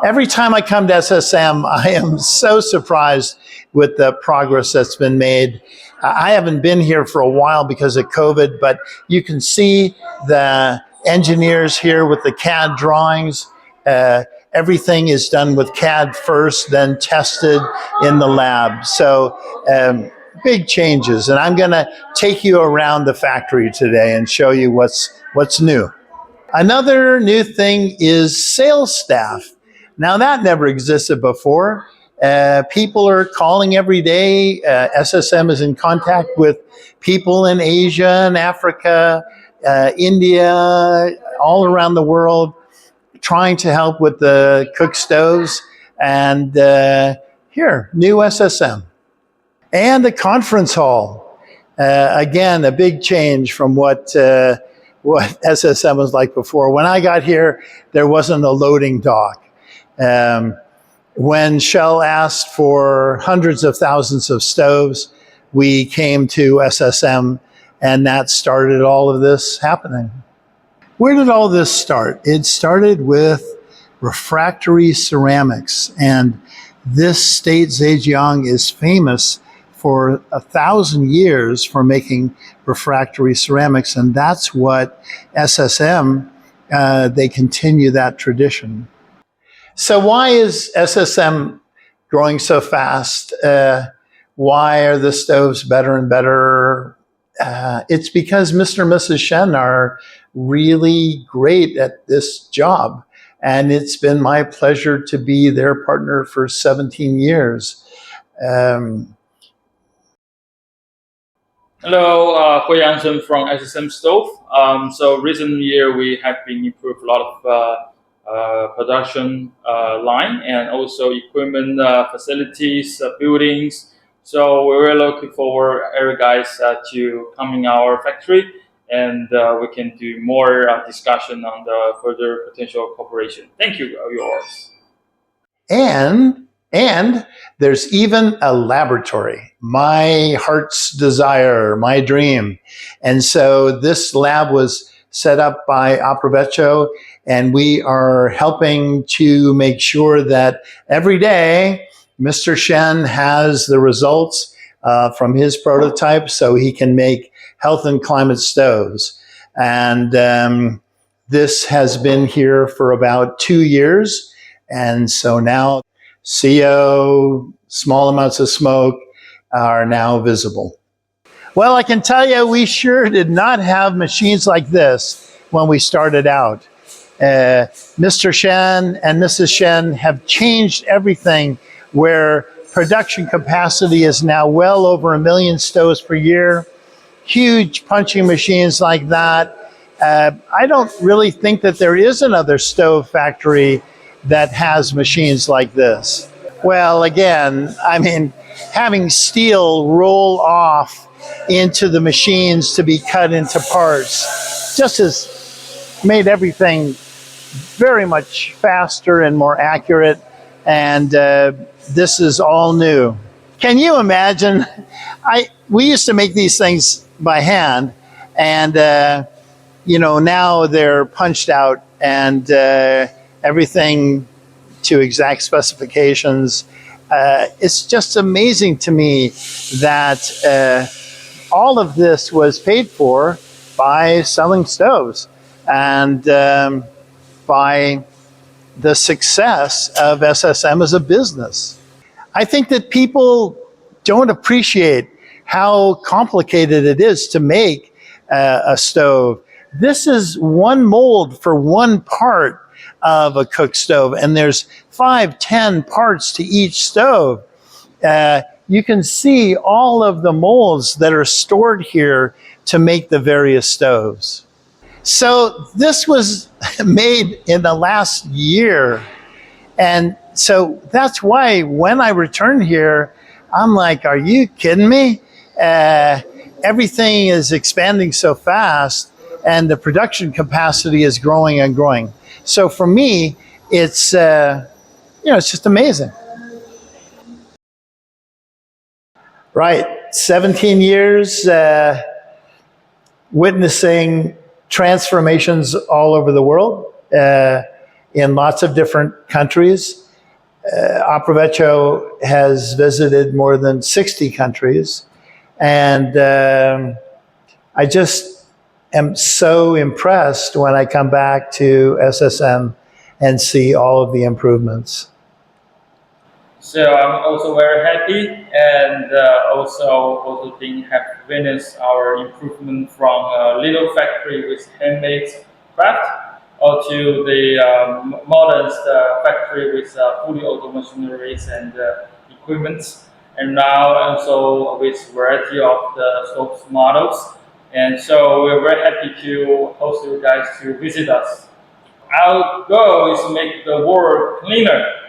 Every time I come to SSM, I am so surprised with the progress that's been made. I haven't been here for a while because of COVID, but you can see the engineers here with the CAD drawings. Everything is done with CAD first, then tested in the lab. So big changes. And I'm going to take you around the factory today and show you what's new. Another new thing is sales staff. Now that never existed before. People are calling every day. SSM is in contact with people in Asia and Africa, India, all around the world, trying to help with the cook stoves. And here, new SSM. And the conference hall. Again, a big change from what SSM was like before. When I got here, there wasn't a loading dock. When Shell asked for hundreds of thousands of stoves, we came to SSM, and that started all of this happening. Where did all this start? It started with refractory ceramics, and this state, Zhejiang, is famous for 1,000 years for making refractory ceramics, and that's what SSM, they continue that tradition. So why is SSM growing so fast? Why are the stoves better and better? It's because Mr. and Mrs. Shen are really great at this job. And it's been my pleasure to be their partner for 17 years. Hello, Hui Yanshen from SSM Stove. So recent year we have been improved a lot of production line and also equipment, facilities, buildings. So we're really looking forward, every guys, to come in our factory, and we can do more discussion on the further potential cooperation. Thank you, yours. And there's even a laboratory, my heart's desire, my dream. And so this lab was set up by Aprovecho, and we are helping to make sure that every day Mr. Shen has the results from his prototype so he can make health and climate stoves. And this has been here for about 2 years. And so now CO, small amounts of smoke are now visible. Well, I can tell you, we sure did not have machines like this when we started out. Mr. Shen and Mrs. Shen have changed everything, where production capacity is now well over 1 million stoves per year. Huge punching machines like that. I don't really think that there is another stove factory that has machines like this. Well, again, I mean, having steel roll off into the machines to be cut into parts just has made everything very much faster and more accurate, and this is all new. Can you imagine? We used to make these things by hand, and now they're punched out and everything to exact specifications. It's just amazing to me that all of this was paid for by selling stoves and by the success of SSM as a business. I think that people don't appreciate how complicated it is to make a stove. This is one mold for one part of a cook stove, and there's 5, 10 parts to each stove. You can see all of the molds that are stored here to make the various stoves. So this was made in the last year. And so that's why when I return here, I'm like, are you kidding me? Everything is expanding so fast, and the production capacity is growing and growing. So for me, it's it's just amazing. Right, 17 years witnessing transformations all over the world. in lots of different countries. Aprovecho has visited more than 60 countries. And I just am so impressed when I come back to SSM and see all of the improvements. So I'm also very happy, and also have witnessed our improvement from a little factory with handmade craft to the modern factory with fully auto machineries and equipment, and now also with variety of the stove models. And so we're very happy to host you guys to visit us. Our goal is to make the world cleaner